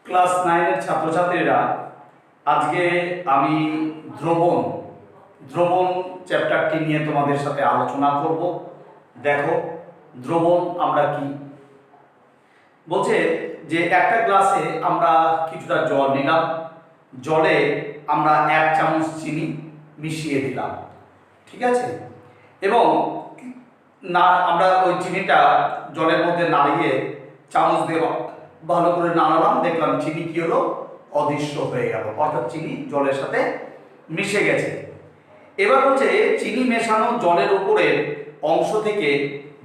Class 9 এর ছাত্রছাত্রীরা, আজকে আমি দ্রবণ চ্যাপ্টারটি নিয়ে তোমাদের সাথে আলোচনা করব। দেখো, দ্রবণ আমরা কি বলছে যে একটা গ্লাসে আমরা কিছুটা জল নিলাম, জলে আমরা 1 চামচ চিনি মিশিয়ে দিলাম, ঠিক আছে, এবং না আমরা ওই চিনিটা জলের মধ্যে নাড়িয়ে চামচ দিয়ে ভালো করে নাড়ালাম, দেখলাম চিনি কি হলো, অদৃশ্য হয়ে গেল, অর্থাৎ চিনি জলের সাথে মিশে গেছে। এবার হচ্ছে চিনি মেশানো জলের উপরের অংশ থেকে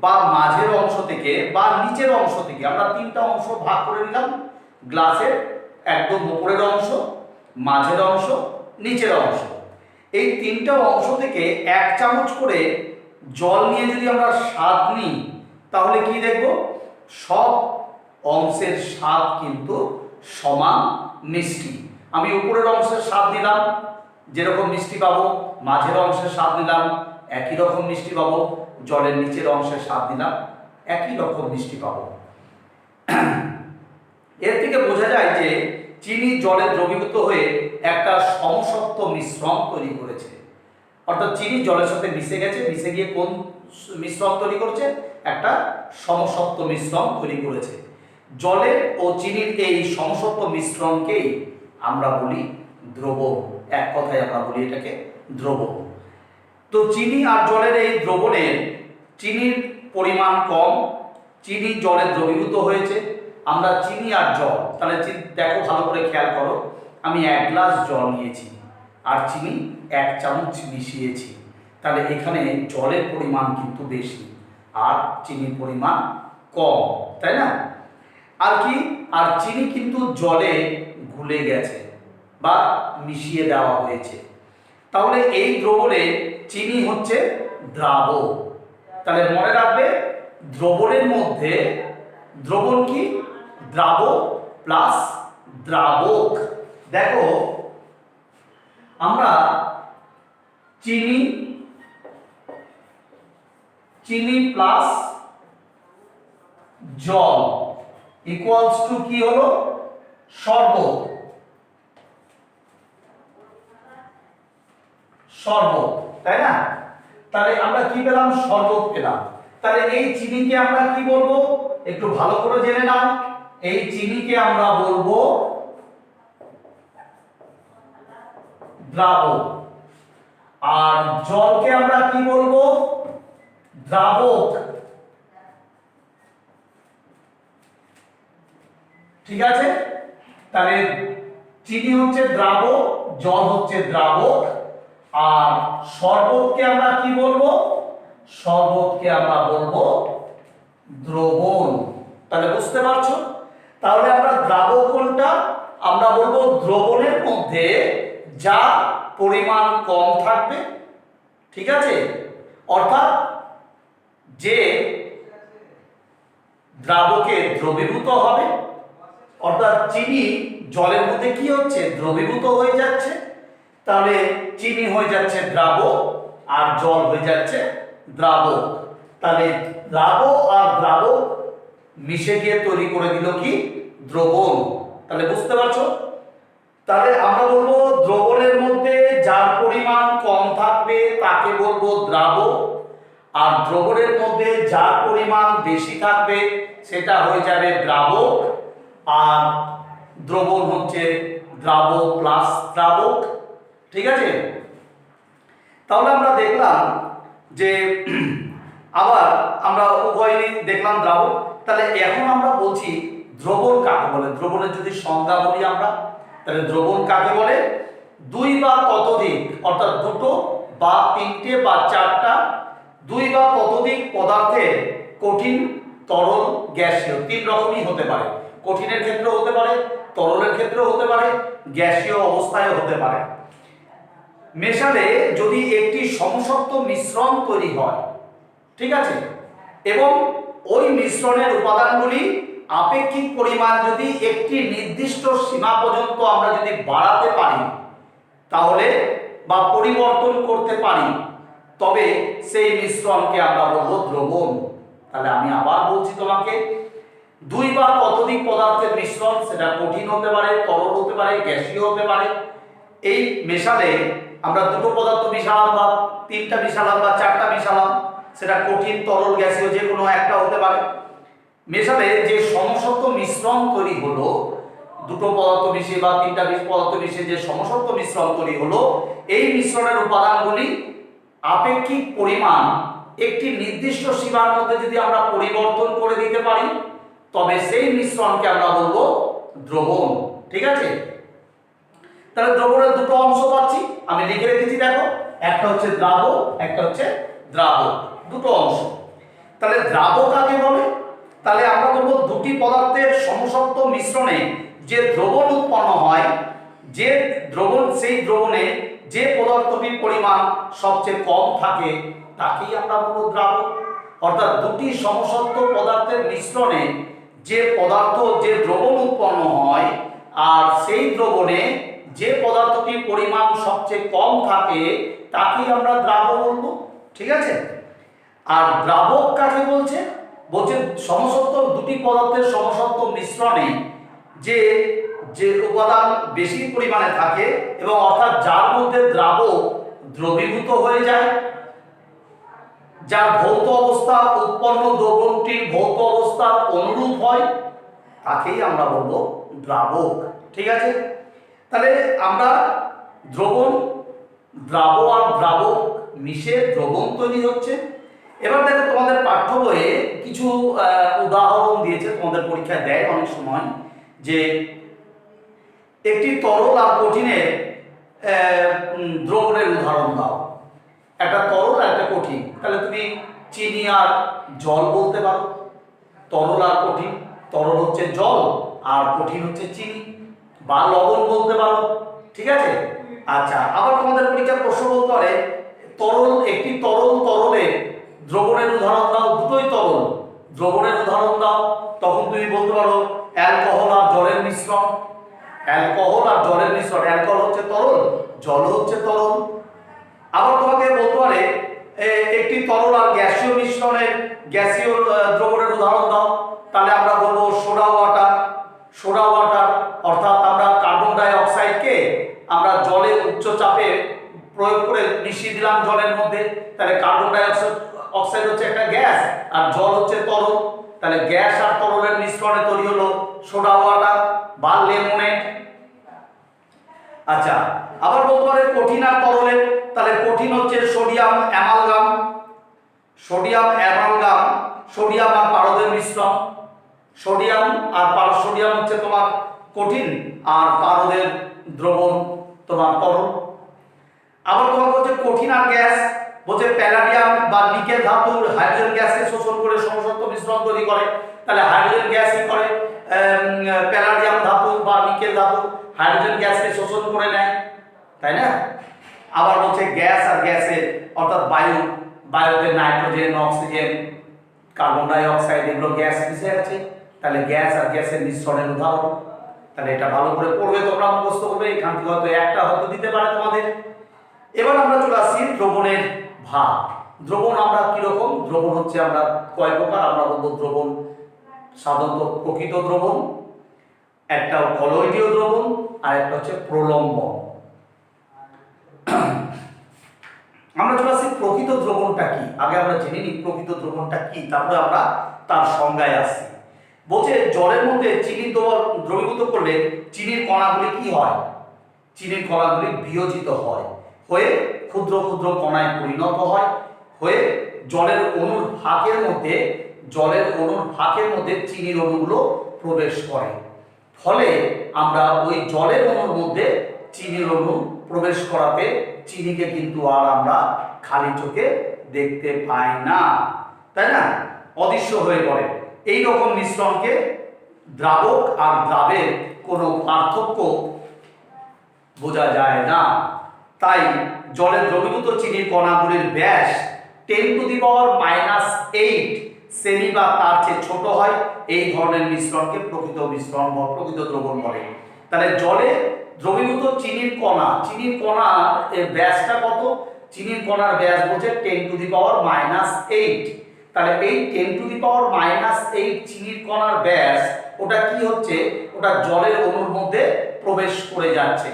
বা মাঝের অংশ থেকে বা নিচের অংশ থেকে আমরা 3টা অংশ ভাগ করে নিলাম। গ্লাসের একদম উপরের অংশ, মাঝের অংশ, নিচের অংশ। এই 3টা অংশ থেকে 1 চামচ করে জল নিয়ে যদি আমরা স্বাদ নিই, তাহলে কি দেখব, সব অংশের স্বাদ কিন্তু সমান মিষ্টি। আমি উপরের অংশের স্বাদ নিলাম, যেরকম মিষ্টি পাবো, মাঝের অংশের স্বাদ নিলাম, একই রকম মিষ্টি পাবো, জলের নিচের অংশের স্বাদ নিলাম, একই রকম মিষ্টি পাবো। এর থেকে বোঝা যায় যে চিনি জলে দ্রবীভূত হয়ে একটা সমসত্ব মিশ্রণ তৈরি করেছে, অর্থাৎ চিনি জলের সাথে মিশে গেছে, মিশে গিয়ে কোন মিশ্রণ তৈরি করেছে, একটা সমসত্ব মিশ্রণ তৈরি করেছে। জলের ও চিনির এই সমসত্ব মিশ্রণকেই আমরা বলি দ্রবণ। এক কথায় আমরা বলি এটাকে দ্রবণ। তো চিনি আর জলের এই দ্রবণের চিনির পরিমাণ কম, চিনি জলে দ্রবীভূত হয়েছে। আমরা চিনি আর জল, তাহলে দেখো ভালো করে খেয়াল করো, আমি 1 গ্লাস জল নিয়েছি আর চিনি 1 চামচ মিশিয়েছি, তাহলে এখানে জলের পরিমাণ কিন্তু বেশি আর চিনির পরিমাণ কম, তাই না? আর কি, আর চিনি কিন্তু জলে গুলে গেছে বা মিশিয়ে দেওয়া হয়েছে। তাহলে এই দ্রবণে চিনি হচ্ছে দ্রাবক। তাহলে মনে রাখবে, দ্রবণের মধ্যে দ্রবণ কি, দ্রাবক প্লাস দ্রাবক। দেখো, আমরা চিনি প্লাস জল ইকুয়ালস টু কি হলো, শরবত। তাই না? তাহলে আমরা কি পেলাম, শরবত পেলাম। তাহলে এই চিনিকে আমরা কি বলবো, একটু ভালো করে জেনে নাও, এই চিনিকে আমরা বলবো দ্রাবক, আর জলকে আমরা কি বলবো, দ্রাবক। ঠিক আছে? তাহলে চিনি হচ্ছে দ্রাবক, জল হচ্ছে দ্রাবক, আর শরবতকে আমরা কি বলবো, শরবতকে আমরা বলবো দ্রবণ। তাহলে বুঝতে পারছো? তাহলে আমরা দ্রাবক কোনটা, আমরা বলবো দ্রবণের মধ্যে যা পরিমাণ কম থাকবে, ঠিক আছে, অর্থাৎ যে দ্রাবকে দ্রবীভূত হবে, অর্থাৎ চিনি জলের মধ্যে কি হচ্ছে, দ্রবীভূত হয়ে যাচ্ছে, তাহলে চিনি হয়ে যাচ্ছে দ্রাবক আর জল হয়ে যাচ্ছে দ্রাবক। তাহলে দ্রাবক আর দ্রাবক মিশে গিয়ে তৈরি করে দিল কি, দ্রবণ। তাহলে বুঝতে পারছো? তাহলে আমরা বলবো দ্রবণের মধ্যে যার পরিমাণ কম থাকবে তাকে বলবো দ্রাবক, আর দ্রবণের মধ্যে যার পরিমাণ বেশি থাকবে সেটা হয়ে যাবে দ্রাবক, আর দ্রবণ হচ্ছে দ্রাবক প্লাস দ্রাবক। ঠিক আছে? তাহলে আমরা দেখলাম যে আবার আমরা উভয়ই দেখলাম দ্রাবক। তাহলে এখন আমরা বলছি দ্রবণ কাকে বলে। দ্রবণের যদি সংজ্ঞা বলি আমরা, তাহলে দ্রবণ কাকে বলে, 2 বা ততোধিক, অর্থাৎ 2 বা 3টে বা 4টা 2 বা ততোধিক পদার্থের কঠিন, তরল, গ্যাসীয় 3 রকমই হতে পারে। কঠিনের ক্ষেত্রেও হতে পারে, তরলের ক্ষেত্রেও হতে পারে, গ্যাসীয় অবস্থায়ও হতে পারে। মেশালে যদি একটি সমসত্ব মিশ্রণ তৈরি হয়, ঠিক আছে, এবং ওই মিশ্রণের উপাদানগুলি আপেক্ষিক পরিমাণ যদি একটি নির্দিষ্ট সীমা পর্যন্ত আমরা যদি বাড়াতে পারি, তাহলে বা পরিবর্তন করতে পারি, তবে সেই মিশ্রণকে আমরা বলবো দ্রবণ। তাহলে আমি আবার বলছি তোমাকে, দুই বা ততোধিক পদার্থের মিশ্রণ, সেটা কঠিন হতে পারে, তরল হতে পারে, গ্যাসীয় হতে পারে। এই মেশালে আমরা দুটো পদার্থ মিশালাম বা তিনটা মিশালাম বা চারটা মিশালাম, সেটা কঠিন, তরল, গ্যাসীয় যে কোনো একটা হতে পারে। মেশালে যে সমসত্ব মিশ্রণ তৈরি হলো, দুটো পদার্থ মিশে বা তিনটা পদার্থ মিশে যে সমসত্ব মিশ্রণ তৈরি হলো, এই মিশ্রণের উপাদানগুলি আপেক্ষিক পরিমাণ একটি নির্দিষ্ট সীমার মধ্যে যদি আমরা পরিবর্তন করে দিতে পারি, তবে সেই মিশ্রণকে আমরা বলবো দ্রবণ। ঠিক আছে? তাহলে দ্রবণের দুটো অংশ পাচ্ছি, আমি লিখে রেখেছি, দেখো, একটা হচ্ছে দ্রাবক, একটা হচ্ছে দ্রাবক, দুটো অংশ। তাহলে দ্রাবক কাকে বলে? তাহলে আমরা বলবো দুটি পদার্থের সমসত্ব মিশ্রণে যে দ্রবণ উৎপন্ন হয়, যে দ্রবণ, সেই দ্রবণে যে পদার্থটির পরিমাণ সবচেয়ে কম থাকে তাকেই আমরা বলবো দ্রাবক। অর্থাৎ দুটি সমসত্ব পদার্থের মিশ্রণে যে পদার্থ, যে দ্রবণ উৎপন্ন হয়, আর সেই দ্রবণে যে পদার্থটির পরিমাণ সবচেয়ে কম থাকে তাকেই আমরা দ্রাবক বলবো। ঠিক আছে? আর দ্রাবক কাকে বলছে? বলছে সমসত্ব দুটি পদার্থের সমসত্ব মিশ্রণে যে যে উপাদান বেশি পরিমাণে থাকে, এবং অর্থাৎ যার মধ্যে দ্রাবক দ্রবীভূত হয়ে যায়, যার ভৌত অবস্থা উৎপন্ন দ্রবণটির ভৌত অবস্থার অনুরূপ হয়, তাকেই আমরা বলবো দ্রাবক। ঠিক আছে? তাহলে আমরা দ্রবণ, দ্রাবক আর দ্রাবক মিশে দ্রবণ তৈরি হচ্ছে। এবার দেখো, তোমাদের পাঠ্য বইয়ে কিছু উদাহরণ দিয়েছে, তোমাদের পরীক্ষায় দেয় অনেক সময়, যে একটি তরল আর কঠিনের দ্রবণের উদাহরণ দাও। একটা তরল আর একটা কঠিন, তাহলে তুমি চিনি আর জল বলতে পারো। তরল আর কঠিন, তরল হচ্ছে জল আর কঠিন হচ্ছে চিনি, বা লবণ বলতে পারো। ঠিক আছে? আচ্ছা, আবার তোমাদের পরীক্ষার প্রশ্ন বলতে পারে তরল, একটি তরল তরলের দ্রবণের উদাহরণ দাও, দুটোই তরল, দ্রবণের উদাহরণ দাও। তখন তুমি বলতে পারো অ্যালকোহল আর জলের মিশ্রণ। অ্যালকোহল আর জলের মিশ্রণ, অ্যালকোহল হচ্ছে তরল, জল হচ্ছে তরল। আবার তোমাকে বলতে পারে একটি তরল আর গ্যাসীয় মিশ্রণের, গ্যাসীয় দ্রবণের উদাহরণ দাও। তাহলে আমরা বলবো সোডা ওয়াটার। সোডা ওয়াটার অর্থাৎ আমরা কার্বন ডাই অক্সাইডকে আমরা জলে উচ্চ চাপে প্রয়োগ করে মিশিয়ে দিলাম জলের মধ্যে, তাহলে কার্বন ডাই অক্সাইড হচ্ছে একটা গ্যাস আর জল হচ্ছে তরল, তাহলে গ্যাস আর তরলের মিশ্রণে তৈরি হলো সোডা ওয়াটার বা লেমনেড। আচ্ছা, আবার বলতে পারে কঠিন আর তরলের, তাহলে কঠিন হচ্ছে sodium amalgam. Sodium amalgam, sodium আর পারদের মিশ্রণ। সোডিয়াম আর সোডিয়াম হচ্ছে তোমার কঠিন, আর পারদের দ্রবণ তোমার তরল। আবার তোমার বলছে কঠিন আর গ্যাস, বলছে প্যালাডিয়াম বা নিকেল ধাতুর হাইড্রোজেন গ্যাসকে শোষণ করে সমসত্ব মিশ্রণ তৈরি করে। তাহলে হাইড্রোজেন গ্যাস কি করে? প্যালাডিয়াম ধাতু বা নিকেল ধাতু হাইড্রোজেন গ্যাসকে শোষণ করে নেয়, তাই না? আবার বলছে গ্যাস আর গ্যাসের, অর্থাৎ বায়ু, বায়ুতে nitrogen, oxygen, carbon die oxide, এগুলো গ্যাস মিশে আছে, তাহলে গ্যাস আর গ্যাসের মিশ্রণের উদাহরণ। তাহলে এটা ভালো করে পড়বে, তোমরা মুখস্থ করবে, এখান থেকে হয়তো একটা হয়তো দিতে পারে তোমাদের। এবার আমরা চলে আসছি দ্রবণের ভাগ। দ্রবণ আমরা কিরকম? দ্রবণ হচ্ছে আমরা কয় প্রকার? আমরা বলবো দ্রবণ সাধারণত প্রকৃত দ্রবণ, একটা কলয়েডীয় দ্রবণ, আর একটা হচ্ছে প্রলম্বন। আমরা চলে আসছি প্রকৃত দ্রবণটা কি। আগে আমরা জেনে নিই প্রকৃত দ্রবণটা কি, তারপরে আমরা তার সংজ্ঞায় আসি। বলছে জলের মধ্যে চিনি দ্রবীভূত করলে চিনির কণাগুলি কি হয়? চিনির কণাগুলি বিয়োজিত হয়, হয়ে ক্ষুদ্র ক্ষুদ্র কণায় পরিণত হয়, হয়ে জলের অণুর ফাঁকের মধ্যে, জলের অণুর ফাঁকের মধ্যে চিনির অণুগুলো প্রবেশ করে। ফলে আমরা ওই জলের অণুর মধ্যে চিনির অণু প্রবেশ করাতে চিনিকে কিন্তু আর আমরা খালি চোখে দেখতে পাই না, তাই না? অদৃশ্য হয়ে পড়ে। এই রকম মিশ্রণকে দ্রাবক আর দ্রাবের কোনো পার্থক্য বোঝা যায় না। তাই জলে দ্রবীভূত চিনির কণাগুলির ব্যাস 10⁻⁻8 সেমি বা তার চেয়ে ছোট হয়। এই ধরনের মিশ্রণকে প্রকৃত মিশ্রণ বা প্রকৃত দ্রবণ বলে। তাহলে জলে দ্রবীভূত চিনির কণা, চিনির কণা এর ব্যাসটা কত? চিনির কণার ব্যাস বলছে 10⁻⁻8। তাহলে এই 10⁻⁻8 চিনির কণার ব্যাস ওটা কি হচ্ছে, ওটা জলের অণুর মধ্যে প্রবেশ করে যাচ্ছে।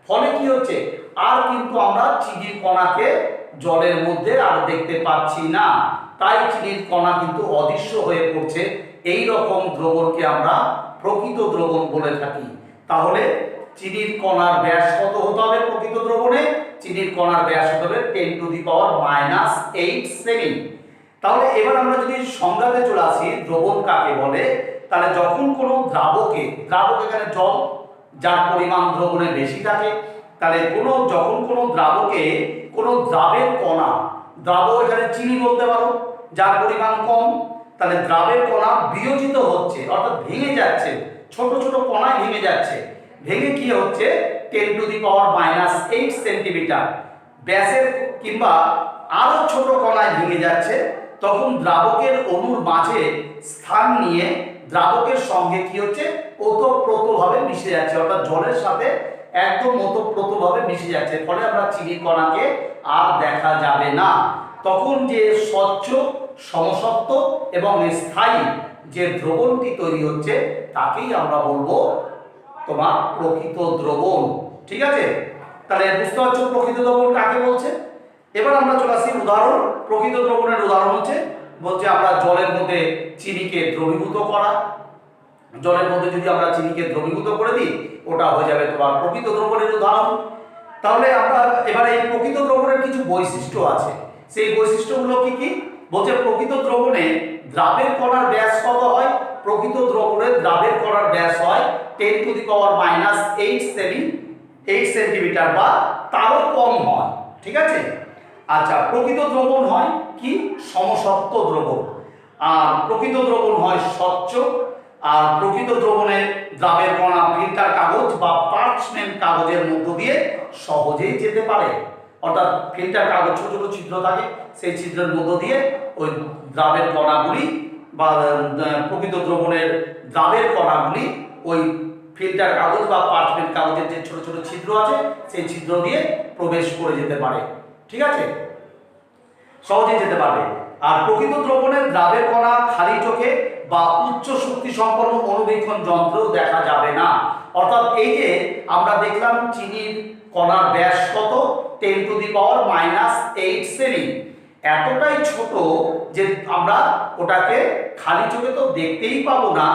ফলে কি হচ্ছে, আর কিন্তু আমরা চিনির কণাকে জলের মধ্যে আর দেখতে পাচ্ছি না, তাই চিনির কণা কিন্তু অদৃশ্য হয়ে পড়ছে। এই রকম দ্রবণকে আমরা প্রকৃত দ্রবণ বলে থাকি। তাহলে চিনির কণার ব্যাস কত হতে হবে প্রকৃত দ্রবণে? চিনির কণার ব্যাস হতে হবে 10⁻⁸ সেমি। তাহলে এবার আমরা যদি সংজ্ঞাতে চলে আসি দ্রবণ কাকে বলে, তাহলে যখন কোনো দ্রাবকে, দ্রাবক এখানে জল, যার পরিমাণ দ্রবণে বেশি থাকে, তাহলে যখন কোনো দ্রাবকে কোনো দ্রাবের কণা, দ্রাবক এখানে চিনি বলতে পারো, যার পরিমাণ কম, তাহলে দ্রাবের কণা বিয়োজিত হচ্ছে অর্থাৎ ভেঙে যাচ্ছে, ছোট ছোট কণায় ভেঙে যাচ্ছে। ভেঙে কি হচ্ছে, 10⁻⁸ সেন্টিমিটার ব্যাসের কিংবা আরো ছোট কণায় ভেঙে যাচ্ছে। তখন দ্রাবকের অণুর মাঝে স্থান নিয়ে দ্রাবকের সঙ্গে কি হচ্ছে, ওতপ্রোতভাবে মিশে যাচ্ছে, অর্থাৎ জলের সাথে একদম ওতপ্রোতভাবে মিশে যাচ্ছে। ফলে আমরা চিনির কণাকে আর দেখা যাবে না। তখন যে স্বচ্ছ, সমসত্ব এবং স্থায়ী যে দ্রবণটি তৈরি হচ্ছে তাকেই আমরা বলবো তোমার প্রকৃত দ্রবণ। ঠিক আছে, তাহলে বুঝতে পারছো প্রকৃত দ্রবণ কাকে বলছে। এবার আমরা চলে আসি উদাহরণ। প্রকৃত দ্রবণের উদাহরণ বলছে আমরা জলের মধ্যে চিনিকে দ্রবীভূত করা। জলের মধ্যে যদি আমরা চিনিকে দ্রবীভূত করে দিই, ওটা হয়ে যাবে তোমার প্রকৃত দ্রবণের উদাহরণ। তাহলে আমরা এবারে এই প্রকৃত দ্রবণের কিছু বৈশিষ্ট্য আছে, সেই বৈশিষ্ট্যগুলো কি কি বলছে। প্রকৃত দ্রবণে দ্রাবের কণার ব্যাস কত হয়? প্রকৃত দ্রবণে দ্রাবের কণার ব্যাস হয় 10⁻⁸ সেন্টিমিটার বা তারও কম হয়। ঠিক আছে, আচ্ছা, প্রকৃত দ্রবণ হয় কি, সমসত্ব দ্রবণ। আর প্রকৃত দ্রবণ হয় স্বচ্ছ। আর প্রকৃত দ্রবণে দ্রাবের কণা ফিল্টার কাগজ বা পার্চমেন্ট কাগজের মধ্য দিয়ে সহজেই যেতে পারে। অর্থাৎ ফিল্টার কাগজ ছোট ছোট ছিদ্র থাকে, সেই ছিদ্রের মধ্য দিয়ে ওই দ্রাবের কণাগুলি বা প্রকৃত দ্রবণের দ্রাবের কণাগুলি ওই ফিল্টার কাগজ বা পার্চমেন্ট কাগজের যে ছোট ছোট ছিদ্র আছে সেই ছিদ্র দিয়ে প্রবেশ করে যেতে পারে। ঠিক আছে, সহজেই যেতে পারবে। আর প্রকৃত দ্রবণের দ্রাবের কণা খালি চোখে বা উচ্চ শক্তি সম্পন্ন অণুবীক্ষণ যন্ত্রেও দেখা যাবে না। অর্থাৎ এই যে আমরা দেখলাম চিনির কণার ব্যাস কত, 10⁻⁸ সেমি, এতটাই ছোট যে আমরা ওটাকে খালি চোখে তো দেখতেই পাবো না,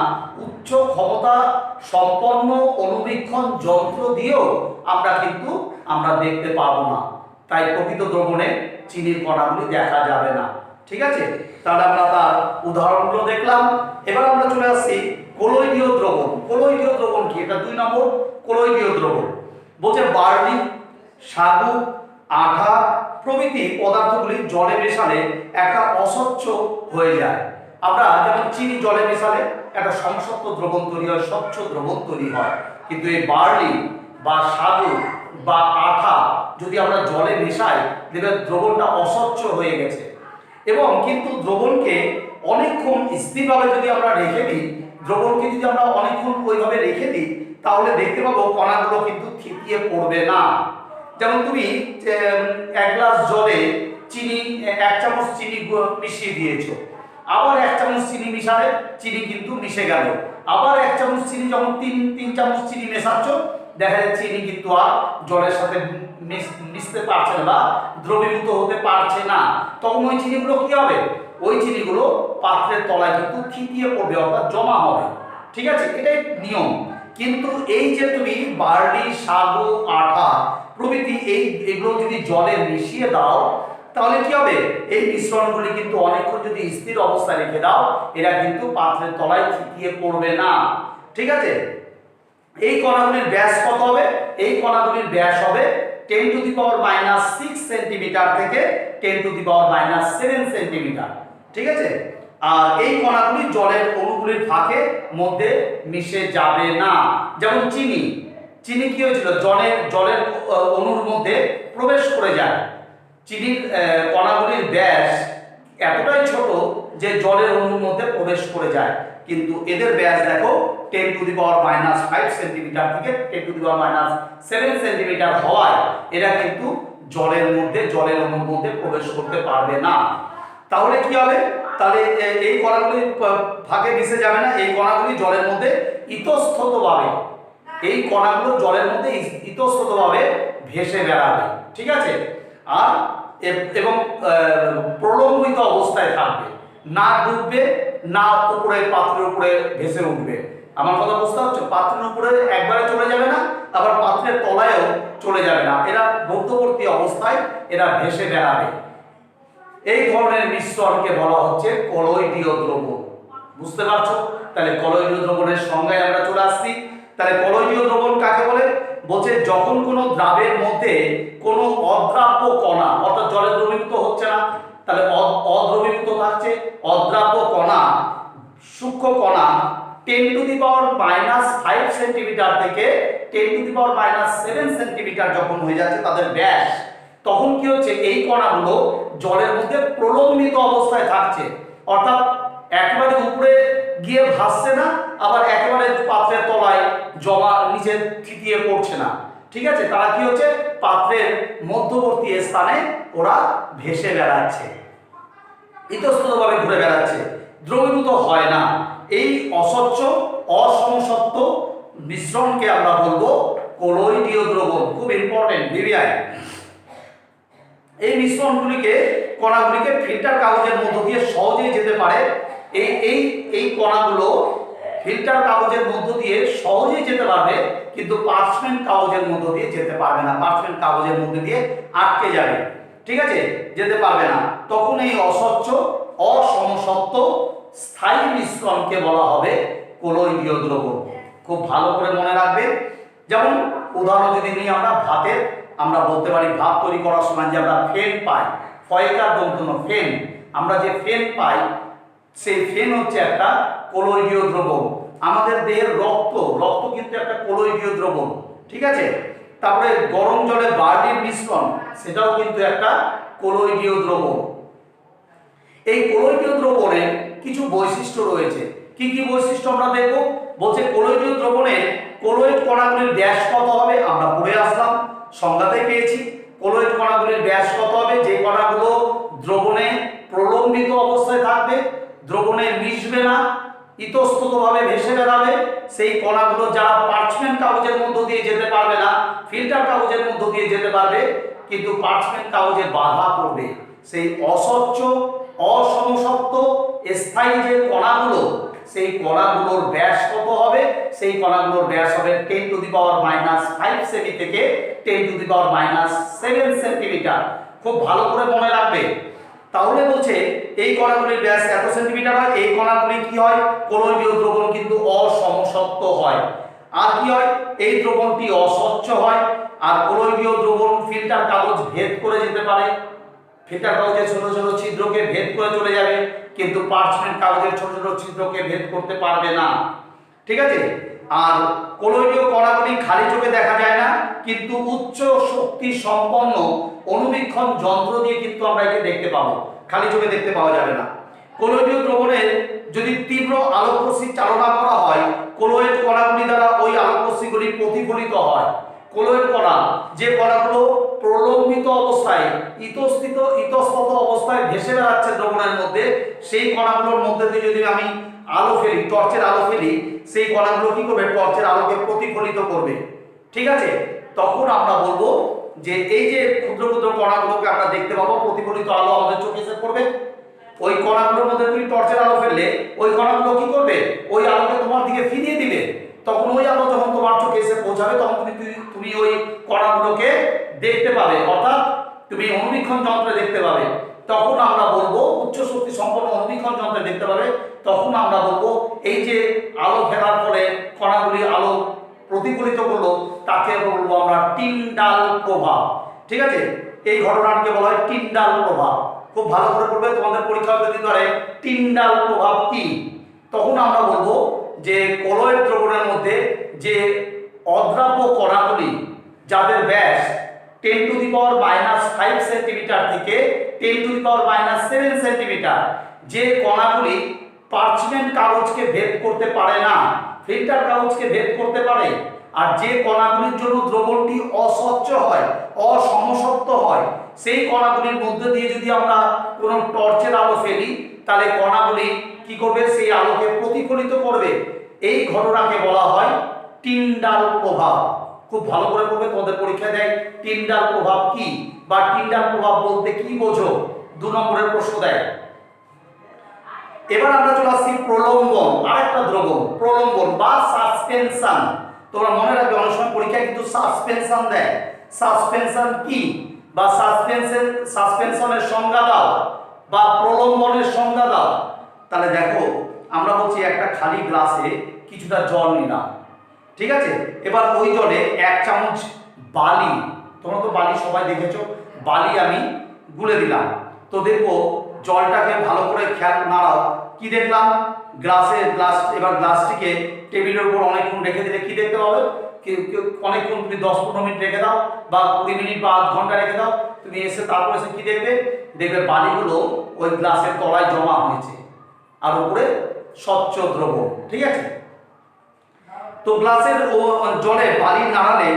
উচ্চ ক্ষমতা সম্পন্ন অণুবীক্ষণ যন্ত্র দিয়েও আমরা দেখতে পাবো না। তাই প্রকৃত দ্রবণে চিনির কণাগুলি দেখা যাবে না। ঠিক আছে, তাহলে আমরা তার উদাহরণগুলো দেখলাম। এবার আমরা চলে আসছি কোলয়েডীয় দ্রবণ। কোলয়েডীয় দ্রবণ কি? এটা 2 নম্বর কোলয়েডীয় দ্রবণ। বলছে বার্লি, স্বাদু, আঠা প্রভৃতি পদার্থগুলি জলে মেশালে একটা অস্বচ্ছ হয়ে যায়। আমরা যেমন চিনি জলে মেশালে একটা সমসত্ব দ্রবণ তৈরি হয়, স্বচ্ছ দ্রবণ তৈরি হয়। কিন্তু এই বার্লি বা স্বাদু বা আঠা যদি আমরা জলে মেশাই, দেখবেন দ্রবণটা অস্বচ্ছ হয়ে গেছে। এবং কিন্তু দ্রবণকে অনেকক্ষণ স্থিরভাবে যদি আমরা রেখে দিই, দ্রবণকে যদি আমরা অনেকক্ষণ ওইভাবে রেখে দিই, তাহলে দেখতে পাবো কণাগুলো কিন্তু থিতিয়ে পড়বে না। যেমন তুমি 1 গ্লাস জলে চিনি, 1 চামচ চিনি মিশিয়ে দিয়েছো, আবার 1 চামচ চিনি মিশালে চিনি কিন্তু মিশে গেল। আবার 1 চামচ চিনি, যখন 3 চামচ চিনি মেশাচ্ছ, দেখা যাচ্ছে চিনি কিন্তু আর জলের সাথে মিশতে পারছে না বা দ্রবীভূত হতে পারছে না। তখন ওই চিনিগুলো কি হবে? ওই চিনিগুলো পাত্রের তলায় কিন্তু থিতিয়ে পড়বে, অর্থাৎ জমা হবে। ঠিক আছে, এটাই নিয়ম। কিন্তু এই যে তুমি বার্লি, স্বাদু, আঠা প্রভৃতি এগুলো যদি জলে মিশিয়ে দাও, তাহলে কি হবে? এই মিশ্রণগুলি কিন্তু অনেকক্ষণ যদি স্থির অবস্থায় রেখে দাও, এরা কিন্তু পাত্রের তলায় থিতিয়ে পড়বে না। ঠিক আছে, এই কণাগুলির ব্যাস কত হবে? এই কণাগুলির ব্যাস হবে 10⁻⁻6 সেন্টিমিটার থেকে 10⁻⁷ সেন্টিমিটার। ঠিক আছে, আর এই কণাগুলি জলের অণুগুলির ফাঁকে মধ্যে মিশে যাবে না। যেমন চিনি কি হয়েছিল? জলের অণুর মধ্যে প্রবেশ করে যায়। চিনির কণাগুলির ব্যাস এতটাই ছোট যে জলের অণুর মধ্যে প্রবেশ করে যায়, কিন্তু এদের ব্যাস দেখো 10⁻⁵ সেন্টিমিটার থেকে 10⁻⁷ সেন্টিমিটার হওয়ায় এরা কিন্তু জলের অণুর মধ্যে প্রবেশ করতে পারবে না। তাহলে কি হবে? তাহলে এই কণাগুলি ফাঁকে মিশে যাবে না, এই কণাগুলি জলের মধ্যে ইতস্ততভাবে, এই কণাগুলো জলের মধ্যে ইতস্ততভাবে ভেসে বেড়াবে, ঠিক আছে? আর এবং প্রলম্বিত অবস্থায় থাকবে, না ডুববে না উপরে পাত্রের উপরে ভেসে উঠবে। আমার কথা বুঝতে পারছো? পাত্রের উপরে একবারে চলে যাবে না, আবার পাত্রের তলায়ও চলে যাবে না, এরা মধ্যবর্তী অবস্থায় এরা ভেসে বেড়াবে। এই ধরনের মিশ্রণকে বলা হচ্ছে কলয়ীয় দ্রবণ। বুঝতে পারছো? তাহলে কলয়ীয় দ্রবণের সংজ্ঞায় আমরা চলে আসছি। তাহলে কলয়ীয় দ্রবণ কাকে বলে? বলছে যখন কোনো দ্রাবের মধ্যে কোনো অদ্রাব্য কণা, অর্থাৎ জলে দ্রবীভূত হচ্ছে না, তাহলে অদ্রবীভূত থাকছে, অদ্রাব্য কণা, সূক্ষ্ম কণা 10⁻⁻5 সেন্টিমিটার থেকে 10⁻⁻7 সেন্টিমিটার যখন হয়ে যাচ্ছে তাদের ব্যাস, তখন কি হচ্ছে? এই কণাগুলো জলের মধ্যে প্রলম্বিত অবস্থায় থাকছে, অর্থাৎ একেবারে উপরে গিয়ে ভাসছে না, আবার একেবারে পাত্রের তলায় জমা নিচে থিতিয়ে পড়ছে না, ঠিক আছে? তারা কি হচ্ছে? পাত্রের মধ্যবর্তী স্থানে ওরা ভেসে বেড়াচ্ছে, ইতস্ততভাবে ঘুরে বেড়াচ্ছে, দ্রবীভূত হয় না। এই অস্বচ্ছ অসমসত্ব মিশ্রণকে আমরা বলবো কলয়ীয় দ্রবণ। খুব ইম্পর্টেন্ট, ভিভিআই। এই মিশ্রণগুলিকে, কণাগুলিকে ফিল্টার কাগজের মধ্য দিয়ে সহজেই যেতে পারে। এই কণাগুলো ফিল্টার কাগজের মধ্য দিয়ে সহজেই যেতে পারবে, কিন্তু পার্চমেন্ট কাগজের মধ্য দিয়ে যেতে পারবে না, পার্চমেন্ট কাগজের মধ্যে দিয়ে আটকে যাবে, ঠিক আছে? যেতে পারবে না। তখন এই অস্বচ্ছ অসমসত্ব স্থায়ী মিশ্রণকে বলা হবে কলয়ীয় দ্রবণ। খুব ভালো করে মনে রাখবে। যেমন উদাহরণ যদি নিই আমরা ভাতের, আমরা বলতে পারি ভাত তৈরি করার সময় যে আমরা ফেন পাই, ফয়কার দন্তন ফেন, আমরা যে ফেন পাই সেই ফেন হচ্ছে একটা কলয়ীয় দ্রবণ। আমাদের দেহের রক্ত কিন্তু একটা কলয়ীয় দ্রবণ, ঠিক আছে? তারপরে গরম জলে বার্লির মিশ্রণ, সেটাও কিন্তু একটা কলয়ীয় দ্রবণ। এই কলয়ীয় দ্রবণের কিছু বৈশিষ্ট্য রয়েছে। কি কি বৈশিষ্ট্য আমরা দেখব? বলছে কলয়ীয় দ্রবণের কলয়েড কণাগুলির ব্যাস কত হবে? আমরা পড়ে আসলাম, সংজ্ঞাতে পেয়েছি। কলয়েড কণাগুলির ব্যাস কত হবে? যে কণাগুলো দ্রবণে প্রলম্বিত অবস্থায় থাকবে, দ্রবণে মিশবে না, ইতস্ততভাবে ভেসে বেড়াবে, সেই কণাগুলো যারা পার্চমেন্ট কাগজের মধ্য দিয়ে যেতে পারবে না, ফিল্টার কাগজের মধ্য দিয়ে যেতে পারবে, কিন্তু পার্চমেন্ট কাগজে বাধা পড়বে, সেই অস্বচ্ছ অসমসত্ব স্থায়ী যে কণাগুলো, সেই কণাগুলোর ব্যাস কত হবে? সেই কণাগুলোর ব্যাস হবে 10⁻⁻5 সেমি থেকে 10⁻⁻7 সেন্টিমিটার। খুব ভালো করে মনে রাখবে। তাহলে বলছে এই কণাগুলির ব্যাস এত সেন্টিমিটার হয়। এই কণাগুলি কি হয়? কলয়ীয় দ্রবণ কিন্তু অসমসত্ব হয়। আর কি হয়? এই দ্রবণটি অস্বচ্ছ হয়। আর কলয়ীয় দ্রবণ ফিল্টার কাগজ ভেদ করে যেতে পারে, ফিল্টার কাগজের ছোট ছোট ছিদ্রকে ভেদ করে চলে যাবে, কিন্তু পার্চমেন্ট কাগজের ছোট ছোট ছিদ্রকে ভেদ করতে পারবে না, ঠিক আছে? আর কলয়ীয় কণাগুলি খালি চোখে দেখা যায় না, কিন্তু উচ্চ শক্তি সম্পন্ন অণুবীক্ষণ যন্ত্র দিয়ে কিন্তু আমরা একে দেখতে পাবো, খালি চোখে দেখতে পাওয়া যাবে না। কলয়ীয় দ্রবণের যদি তীব্র আলোকরশ্মি চালনা করা হয়, কলয়েড কণাগুলি দ্বারা ওই আলোকরশ্মিগুলি প্রতিফলিত হয়। কলয়েড কণা, যে কণাগুলো প্রলম্বিত অবস্থায় ইতস্তত অবস্থায় ভেসে বেড়াচ্ছে দ্রবণের মধ্যে, সেই কণাগুলোর মধ্যে দিয়ে যদি আমি আলো ফেলি, টর্চের আলো ফেলি, সেই কণাগুলো কি করবে? টর্চের আলোকে প্রতিফলিত করবে, ঠিক আছে? তখন আমরা বলবো যে এই যে ক্ষুদ্র ক্ষুদ্র কণাগুলোকে আমরা দেখতে পাবো, প্রতিফলিত আলো আমাদের চোখে এসে পড়বে। ওই কণাগুলোর মধ্যে তুমি টর্চের আলো ফেললে ওই কণাগুলো কি করবে? ওই আলোকে তোমার দিকে ফিরিয়ে দিবে। তখন ওই আলো যখন তোমার চোখে এসে পৌঁছাবে, তখন তুমি ওই কণাগুলোকে দেখতে পাবে, অর্থাৎ তুমি অণুবীক্ষণ যন্ত্রে দেখতে পাবে। তখন আমরা বলবো, উচ্চ শক্তি সম্পন্ন অণুবীক্ষণ যন্ত্রে দেখতে পাবে, তখন আমরা বলবো এই যে আলো ফেলার ফলে কণাগুলি আলো প্রতিফলিত করলো, তাকে বলবো আমরা টিন্ডাল প্রভাব, ঠিক আছে? এই ঘটনাটিকে বলা হয় টিন্ডাল প্রভাব। খুব ভালো করে পড়বে, তোমাদের পরীক্ষা দিতে পারে টিন্ডাল প্রভাব কি। তখন আমরা বলবো যে কলয়েড দ্রবণের মধ্যে যে অদ্রাব্য কণাগুলি, যাদের ব্যাস 10⁻⁻5 সেন্টিমিটার থেকে 10⁻⁻7 সেন্টিমিটার, যে কণাগুলি পার্চমেন্ট কাগজকে ভেদ করতে পারে না, ফিল্টার কাগজকে ভেদ করতে পারে, আর যে কণাগুলির জন্য দ্রবণটি অস্বচ্ছ হয়, অসমসত্ব হয়, সেই কণাগুলির মধ্যে দিয়ে যদি আমরা কোনো টর্চের আলো ফেলি তাহলে কণাগুলি কি করবে, সেই আলোকে প্রতিফলিত করবে। এই ঘটনাকে বলা হয় টিন্ডাল প্রভাব। খুব ভালো করে পড়বে, তোমাদের পরীক্ষা দেয় টিন্ডাল প্রভাব কি বা টিন্ডাল প্রভাব বলতে কি বোঝো, 2 নম্বরের প্রশ্ন দেয়। এবার আমরা চলে আসছি প্রলম্বন, আরেকটা দ্রবণ প্রলম্বন বা সাসপেনশন। তোমরা মনে রাখবে অনেক সময় পরীক্ষায় কিন্তু সাসপেনশন দেয়। সাসপেনশন কি বা সাসপেনশনের সংজ্ঞা দাও বা প্রলম্বনের সংজ্ঞা দাও। তাহলে দেখো আমরা বলছি একটা খালি গ্লাসে কিছুটা জল নিলাম, ঠিক আছে। এবার ওই জলে 1 চামচ বালি, তোমরা তো বালি সবাই দেখেছো, বালি আমি গুলে দিলাম। তো দেখো জলটাকে ভালো করে খেয়াল নাড়াও, কি দেখলাম এবার গ্লাসটিকে টেবিলের উপর অনেকক্ষণ রেখে দিলে কি দেখতে পাবে, অনেকক্ষণ তুমি 10-15 মিনিট রেখে দাও বা 20 মিনিট বা আধ ঘন্টা রেখে দাও, তুমি তারপর এসে কি দেখবে বালিগুলো ওই গ্লাসের তলায় জমা হয়েছে আর উপরে স্বচ্ছ দ্রবণ, ঠিক আছে। তো গ্লাসের জলে বালি নাড়ালে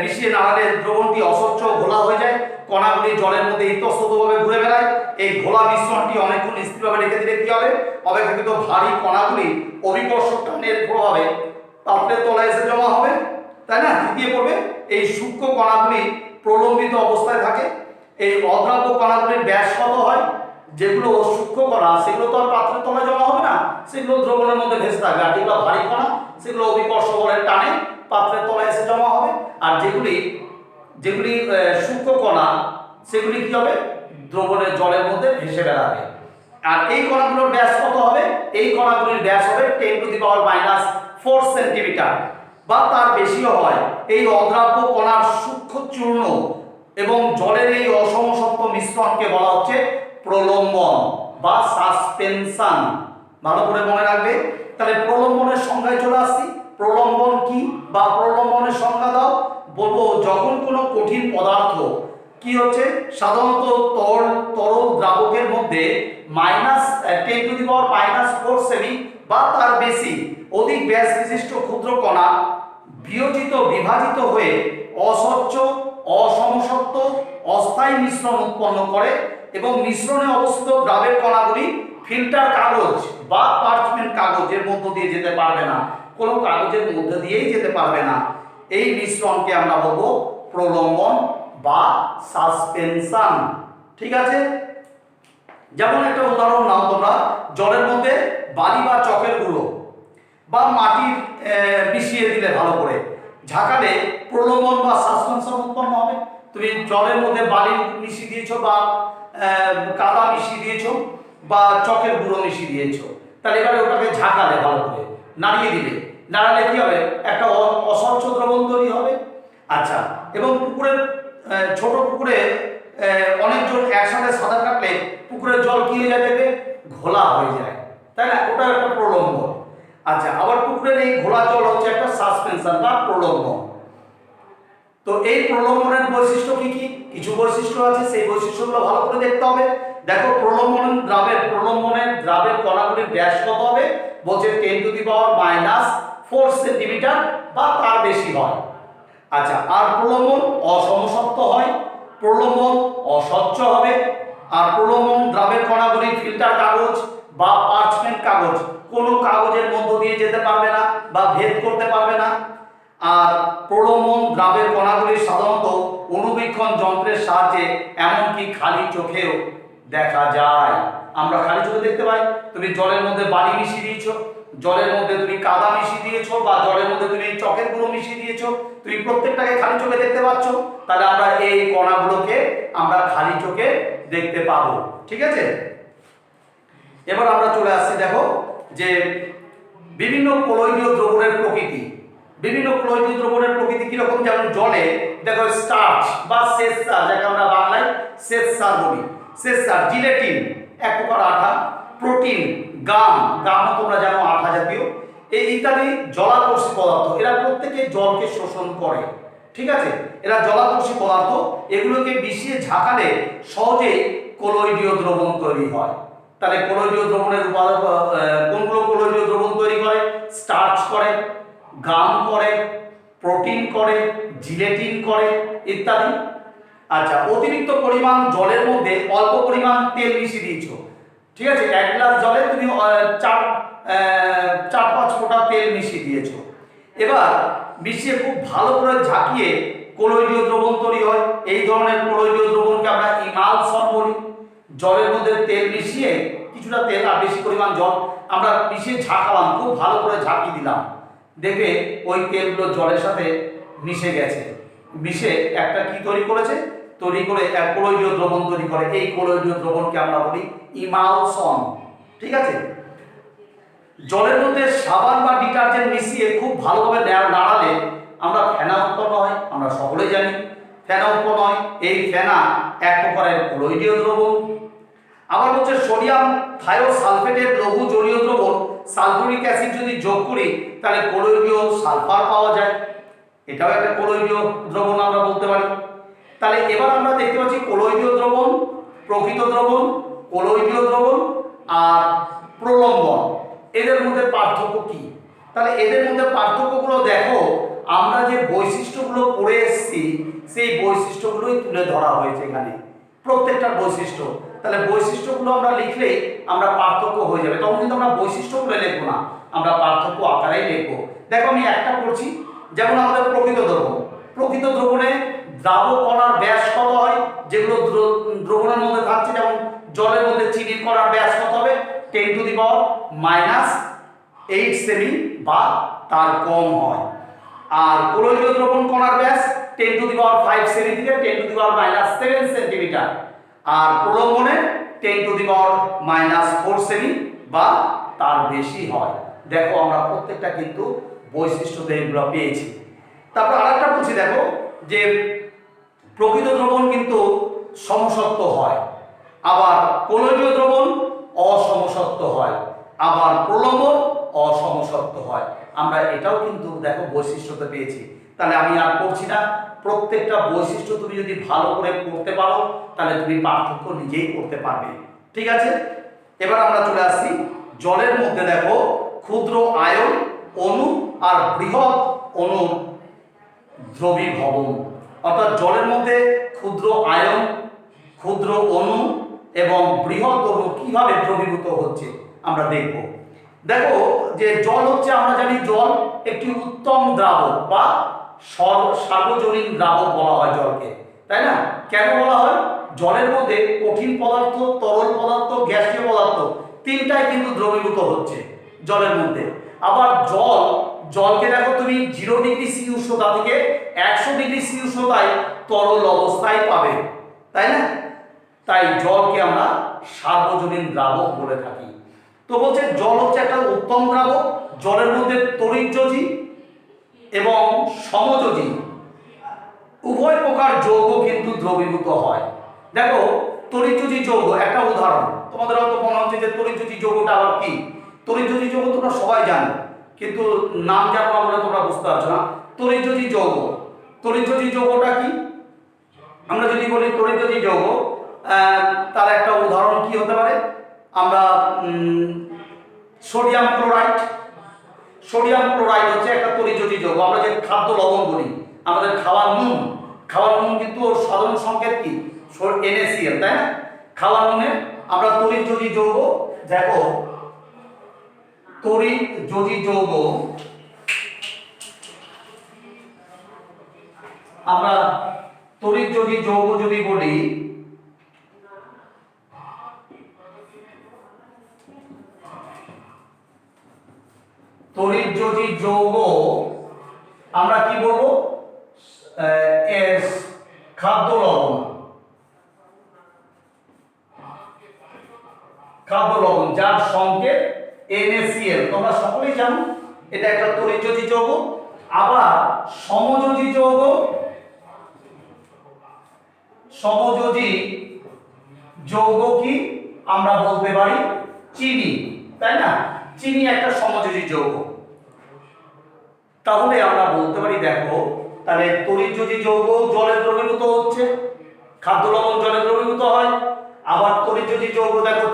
মিশিয়ে নাড়ালে দ্রবণটি অস্বচ্ছ ঘোলা হয়ে যায়, কণাগুলি জলের মধ্যে ইতস্ততভাবে ঘুরে বেড়ায়। এই ঘোলা মিশ্রণটি অনেকক্ষণ স্থিরভাবে রেখে দিলে কি হবে, অপেক্ষাকৃত ভারী কণাগুলি অভিকর্ষ টানের প্রভাবে পাত্রের তলায় এসে জমা হবে, তাই না, দিয়ে পড়বে। এই সূক্ষ্ম কণাগুলি প্রলম্বিত অবস্থায় থাকে। এই অদ্রাব্য কণাগুলির ব্যাস কত হয়, যেগুলো সূক্ষ্ম কণা সেগুলো তো আর পাত্রের তলায় জমা হবে না, সেগুলো দ্রবণের মধ্যে ভেসে থাকবে। আর যেগুলো ভারী কণা সেগুলো অভিকর্ষ বলের টানে পাত্রের তলায় এসে জমা হবে। আর যেগুলি সূক্ষ্ম কণা সেগুলি কি হবে, দ্রবণের জলের মধ্যে ভেসে বেড়াবে। আর এই কণাগুলোর ব্যাস কত হবে, এই কণাগুলির ব্যাস হবে 10⁻⁴ সেন্টিমিটার বা তার বেশিও হয়। এই অদ্রাব্য কণার সূক্ষ্ম চূর্ণ এবং জলের এই অসমসত্ব মিশ্রণকে বলা হচ্ছে প্রলম্বন বা সাসপেনশন। ভালো করে মনে রাখবে। তাহলে প্রলম্বনের সংজ্ঞায় চলে আসছি। প্রলম্বন কি বা প্রলম্বনের সংজ্ঞা দাও। বলবো যখন কোনো কঠিন পদার্থ কি হচ্ছে, সাধারণত তরল দ্রাবকের মধ্যে -10⁻⁴ সেমি বা তার বেশি অধিক ব্যাস বিশিষ্ট ক্ষুদ্র কণা বিভাজিত হয়ে অস্বচ্ছ, অসমসত্ব, অস্থায়ী মিশ্রণ উৎপন্ন করে এবং মিশ্রণে অবস্থিত দ্রাবের কণাগুলি ফিল্টার কাগজ বা পার্চমেন্ট কাগজের মধ্য দিয়ে যেতে পারবে না, কোনো কাগজের মধ্যে দিয়েই যেতে পারবে না। এই মিশ্রণকে আমরা বলবো প্রলম্বন বা সাসপেনশন, ঠিক আছে। যেমন একটা উদাহরণ নাও তোমরা, জলের মধ্যে বালি বা চকের গুঁড়ো বা মাটি মিশিয়ে দিলে ভালো করে ঝাঁকালে প্রলম্বন বা সাসপেনশন উৎপন্ন হবে। তুমি জলের মধ্যে বালি মিশিয়ে দিয়েছো বা কাদা মিশিয়ে দিয়েছো বা চকের গুঁড়ো মিশিয়ে দিয়েছো, তাহলে এবারে ওটাকে ঝাঁকালে ভালো করে নাড়িয়ে দিলে, নাড়ালে কি হবে, একটা অস্বচ্ছ দ্রবণ তৈরি হবে। আচ্ছা, এবং পুকুরের ছোট পুকুরে অনেকজন একসাথে সাঁতার কাটলে পুকুরের জল কি হয়ে যায়, দেখবে ঘোলা হয়ে যায়, তাই না, ওটা একটা প্রলম্বন। আচ্ছা, আবার পুকুরের এই ঘোলা জল হচ্ছে একটা সাসপেনশন বা প্রলম্বন। তো এই প্রলম্বনের বৈশিষ্ট্য কি কি, কিছু বৈশিষ্ট্য আছে, সেই বৈশিষ্ট্যগুলো ভালো করে দেখতে হবে। দেখো প্রলম্বনের দ্রাবের কণাগুলির ব্যাস কত হবে, বলছে 10⁻⁴ সেন্টিমিটার বা তার বেশি হয়। আচ্ছা, আর প্রলম্বন অসমসত্ব হয়, প্রলম্বন অস্বচ্ছ হবে, আর প্রলম্বন দ্রাবের কণাগুলি ফিল্টার কাগজ বা পার্চমেন্ট কাগজ, কোনো কাগজের মধ্য দিয়ে যেতে পারবে না বা ভেদ করতে পারবে না। আর প্রলম্বন দ্রাবের কণাগুলি সাধারণত অণুবীক্ষণ যন্ত্রের সাহায্যে এমনকি খালি চোখেও দেখা যায়। আমরা খালি চোখে দেখতে পাই। তুমি জলের মধ্যে বালি মিশিয়ে দিয়েছো, জলের মধ্যে তুমি কাদা মিশিয়ে দিয়েছো বা জলের মধ্যে তুমি চকের গুঁড়ো মিশিয়ে দিয়েছো, তুমি প্রত্যেকটাকে খালি চোখে দেখতে পাচ্ছ। তাহলে আমরা এই কণাগুলোকে আমরা খালি চোখে দেখতে পাবো, ঠিক আছে। এবার আমরা চলে আসছি, দেখো যে বিভিন্ন কলোয়ীয় দ্রবণের প্রকৃতি। বিভিন্ন কলোয়ীয় দ্রবণের প্রকৃতি কিরকম, যেমন জলে দেখো স্টার্চ বা শ্বেতসার, যাকে আমরা বাংলায় শ্বেতসার বলি, শ্বেতসার, জিলেটিন এক প্রকার আঠা, প্রোটিন, গাম তোমরা জানো আঠা জাতীয়, এই ইত্যাদি জলাকর্ষী পদার্থ, এরা প্রত্যেকে জলকে শোষণ করে, ঠিক আছে। এরা জলাকর্ষী পদার্থ, এগুলোকে মিশিয়ে ঝাঁকালে সহজে কলোয়ীয় দ্রবণ তৈরি হয়। তাহলে কলোয়ীয় দ্রবণের কোনগুলো কলোয়ীয় দ্রবণ তৈরি করে, স্টার্চ করে, গাম করে, প্রোটিন করে, জিলেটিন করে ইত্যাদি। আচ্ছা, অতিরিক্ত পরিমাণ জলের মধ্যে অল্প পরিমাণ তেল মিশিয়ে দিয়েছো, ঠিক আছে, 1 গ্লাস জলে তুমি 4-5 ফোঁটা তেল মিশিয়ে দিয়েছো। এবার মিশিয়ে খুব ভালো করে ঝাঁকিয়ে কলোইডীয় দ্রবণ তৈরি হয়। এই ধরনের কলোইডীয় দ্রবণকে আমরা ইমালশন বলি। জলের মধ্যে তেল মিশিয়ে, কিছুটা তেল আর বেশি পরিমাণ জল আমরা মিশিয়ে ঝাঁকালাম, খুব ভালো করে ঝাঁকিয়ে দিলাম, দেখবে ওই তেলগুলো জলের সাথে মিশে গেছে, মিশে একটা কি তৈরি করেছে, তৈরি করে এক কলোইডীয় দ্রবণ তৈরি করে। এই কলোইডীয় দ্রবণকে আমরা বলি ইমালশন, ঠিক আছে। জলের মধ্যে সাবান বা ডিটারজেন্ট মিশিয়ে খুব ভালোভাবে নাড়ালে আমরা ফেনা উৎপন্ন হয়, আমরা সকলেই জানি ফেনা উৎপন্ন হয়। এই ফেনা এক প্রকারের কলোইডীয় দ্রবণ। আবার হচ্ছে সোডিয়াম থায়োসালফেটের লঘু জলীয় দ্রবণ সালফিউরিক অ্যাসিড যদি যোগ করি তাহলে কলোইডীয় সালফার পাওয়া যায়, এটাও একটা কলোইডীয় দ্রবণ আমরা বলতে পারি। তাহলে এবার আমরা দেখতে পাচ্ছি কলোইডীয় দ্রবণ, প্রকৃত দ্রবণ, কলোইডীয় দ্রবণ আর প্রলম্বন, এদের মধ্যে পার্থক্য কি? তাহলে এদের মধ্যে পার্থক্যগুলো দেখো, আমরা যে বৈশিষ্ট্যগুলো পড়ে এসেছি সেই বৈশিষ্ট্যগুলোই তুলে ধরা হয়েছে এখানে, প্রত্যেকটা বৈশিষ্ট্য। তাহলে বৈশিষ্ট্যগুলো আমরা লিখলেই আমরা পার্থক্য হয়ে যাবে, তখন কিন্তু আমরা বৈশিষ্ট্যগুলো লিখবো না, আমরা পার্থক্য আকারেই লিখবো। দেখো আমি একটা পড়ছি, যেমন আমাদের প্রকৃত দ্রবণ। প্রকৃত দ্রবণে দ্রাবক কণার ব্যাস কত হয়, যেগুলো দ্রবণের মধ্যে থাকছে, যেমন জলের মধ্যে চিনির কণার ব্যাস কত হবে, 10⁻⁻8 সেমি বা তার কম হয়। আর কলোইডীয় দ্রবণ কণার ব্যাস 10⁵ সেমি থেকে 10⁻⁷ সেন্টিমিটার। আর প্রলম্বনে 10⁻⁻4 সেমি বা তার বেশি হয়। দেখো আমরা প্রত্যেকটা কিন্তু বৈশিষ্ট্যতে এগুলো পেয়েছি। তারপর আরেকটা বলছি, দেখো যে প্রকৃত দ্রবণ কিন্তু সমসত্ব হয়, আবার কলোইডীয় দ্রবণ অসমসত্ব হয়, আবার প্রলম্বন অসমসত্ব হয়। আমরা এটাও কিন্তু দেখো বৈশিষ্ট্যতে পেয়েছি। তাহলে আমি আর পড়ছি না, প্রত্যেকটা বৈশিষ্ট্য তুমি যদি ভালো করে পড়তে পারো তাহলে তুমি পার্থক্য নিজেই করতে পারবে, ঠিক আছে। এবার আমরা চলে আসছি জলের মধ্যে, দেখো ক্ষুদ্র আয়ন অণু আর বৃহৎ অণু দ্রবীভবন, অর্থাৎ জলের মধ্যে ক্ষুদ্র আয়ন, ক্ষুদ্র অণু এবং বৃহৎ অণু কিভাবে দ্রবীভূত হচ্ছে আমরা দেখব। দেখো যে জল হচ্ছে, আমরা জানি জল একটি উত্তম দ্রাবক বা সার্বজনীন দ্রাবক বলা হয় জলকে, তাই না? কেন বলা হয়? জলের মধ্যে কঠিন পদার্থ, তরল পদার্থ, গ্যাসীয় পদার্থ তিনটাই কিন্তু দ্রবীভূত হচ্ছে জলের মধ্যে। আবার জলকে দেখো তুমি 0°C উষ্ণতা থেকে 100°C উষ্ণতায় তরল অবস্থায় পাবে, তাই না? তাই জলকে আমরা সার্বজনীন দ্রাবক বলে থাকি। তো বলছে জল হচ্ছে একটা উত্তম দ্রাবক, জলের মধ্যে তড়িৎযোজী এবং সমযোজী উভয় প্রকার যৌগ কিন্তু দ্রবীভূত হয়। দেখো তড়িৎযোজী যৌগ একটা উদাহরণ, তোমাদের হয়তো মনে হচ্ছে যে তড়িৎযোজী যৌগটা আবার কি। তড়িৎযোজী যৌগ তোমরা সবাই জানো, কিন্তু নাম জানো না বলে তোমরা বুঝতে পারছো না। তড়িৎযোজী যৌগ, তড়িৎযোজী যৌগটা কি? আমরা যদি বলি তড়িৎযোজী যৌগ, তার একটা উদাহরণ কি হতে পারে? আমরা সোডিয়াম ক্লোরাইড। সোডিয়াম ক্লোরাইড হচ্ছে একটা তড়িৎযোজী যৌগ। আমরা যে খাদ্য লবণ বলি, আমাদের খাওয়ার নুন, খাওয়ার নুন কিন্তু ওর সাধারণ সংকেত কি? NaCl, তাই না? খাওয়ার নুনে আমরা তড়িৎযোজী যৌগ, দেখো তড়িৎযোজী যৌগ আমরা তড়িৎযোজী যৌগ যদি বলি, তড়িৎযোজী যৌগ আমরা কি বলবো? খাদ্য লবণ, খাদ্য লবণ যার সংকেত NaCl, তোমরা সকলেই জানো এটা একটা তড়িৎযোজী যৌগ। আবার সমযোজী যৌগ, সমযোজী যৌগ কি আমরা বলতে পারি? চিনি, তাই না? চিনি একটা সমযোজী যৌগ। তাহলে আমরা বলতে পারি, দেখো তাহলে তড়িৎযোজী যৌগ জলে দ্রবীভূত হচ্ছে, খাদ্য লবণ জলে দ্রবীভূত হয়। আবার তড়িৎযোজী যৌগ দেখো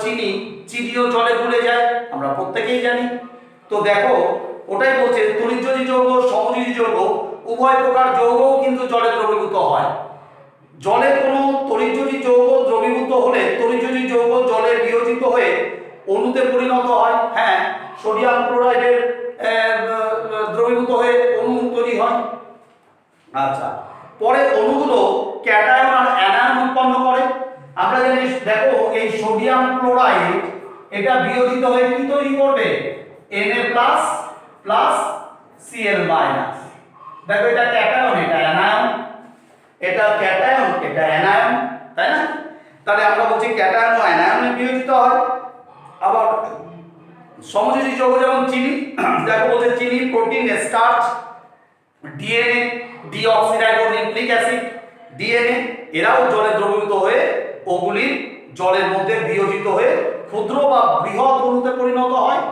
চিনিও জলে গুলে যায়, আমরা প্রত্যেকেই জানি। তো দেখো ওটাই বলছে তড়িৎযোজী যৌগ, সমযোজী যৌগ উভয় প্রকার যৌগও কিন্তু জলে দ্রবীভূত হয়। জলে কোনো তড়িৎযোজী যৌগ দ্রবীভূত হলে তড়িৎযোজী যৌগ জলে বিয়োজিত হয়ে অণুতে পরিণত হয়। হ্যাঁ, সোডিয়াম ক্লোরাইডের দ্রবীভূত হয়ে অণু তৈরি হয়। আচ্ছা, পরে অণুগুলো ক্যাটায়ন আর অ্যানায়ন উৎপন্ন করে। আমরা জানি, দেখো এই সোডিয়াম ক্লোরাইড এটা বিয়োজিত হয়ে কি তৈরি করবে? Na+ plus Cl minus. দেখো এটা ক্যাটায়ন, এটা অ্যানায়ন, এটা ক্যাটায়ন, এটা অ্যানায়ন, তাই না? তাহলে আমরা বলছি ক্যাটায়ন ও অ্যানায়নে বিয়োজিত হয়। আবার সমযোজী যৌগ যেমন চিনি, দেখো বলছে চিনি, protein, starch, DNA, deoxyribonucleic acid, DNA, এরাও জলে দ্রবীভূত হয়ে ওগুলি জলের মধ্যে বিয়োজিত হয়ে ক্ষুদ্র বা বৃহৎ অণুতে পরিণত হয়।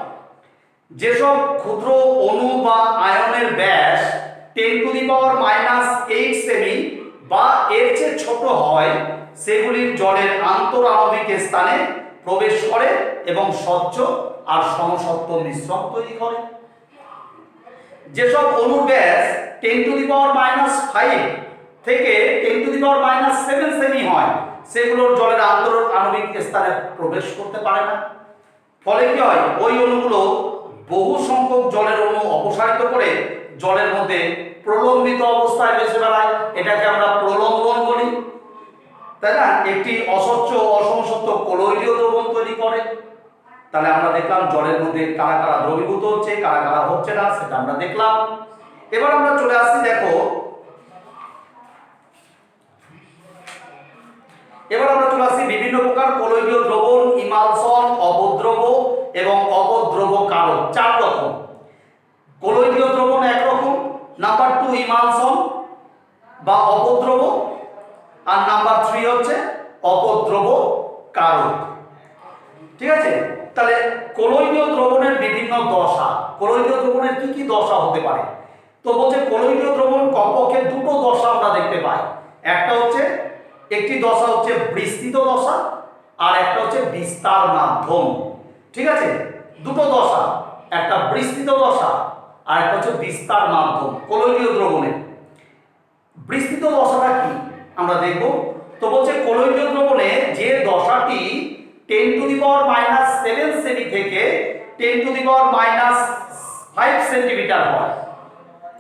যেসব ক্ষুদ্র অণু বা আয়নের ব্যাস 10⁻⁻8 সেমি বা এর চেয়ে ছোট হয় সেগুলির জলের আন্তঃআণবিক স্থানে প্রবেশ করে এবং স্বচ্ছ আর সমসত্ব মিশ্রণ তৈরি করে। যেসব অণুর ব্যাস 10⁻⁻5 থেকে 10⁻⁻7 সেমি হয় সেগুলোর জলের আন্তঃআণবিক স্থানে প্রবেশ করতে পারে না। ফলে কি হয়? ওই অণুগুলো বহু সংখ্যক জলের অণু অপসারিত করে জলের মধ্যে প্রলম্বিত অবস্থায় ভেসে বেড়ায়। এটাকে আমরা প্রলম্বন বলি, তাই না? একটি অস্বচ্ছ অসমসত্ব কলোইডীয় দ্রবণ তৈরি করে। তাহলে আমরা দেখলাম জলের মধ্যে কারা কারা দ্রবীভূত হচ্ছে, কারা কারা হচ্ছে না, সেটা আমরা দেখলাম। এবার আমরা চলে আসছি, দেখো এবার আমরা চলে আসছি বিভিন্ন প্রকার কলোইডীয় দ্রবণ, ইমালশন, অপদ্রব এবং অপদ্রব কারক। 4 রকম কলোইডীয় দ্রবণ, একরকম। নাম্বার 2 ইমালশন বা অপদ্রব, আর নাম্বার 3 হচ্ছে অপদ্রব কারক। ঠিক আছে? তাহলে কলোইডীয় দ্রবণের বিভিন্ন দশা, কলোইডীয় দ্রবণের কি কি দশা হতে পারে? তো বলছে কলোইডীয় দ্রবণ কমপক্ষে দুটো দশা আমরা দেখতে পাই। একটা হচ্ছে, একটি দশা হচ্ছে বিস্তৃত দশা, আর একটা হচ্ছে বিস্তার মাধ্যম। ঠিক আছে? দুটো দশা, একটা বিস্তৃত দশা আর একটা হচ্ছে বিস্তার মাধ্যম কলোইডীয় দ্রবণের। বিস্তৃত দশাটা কি আমরা দেখব। তো বলছে কলোইডীয় দ্রবণে যে দশাটি 10⁻⁻7 সেমি থেকে 10⁻⁻5 সেন্টিমিটার হয়,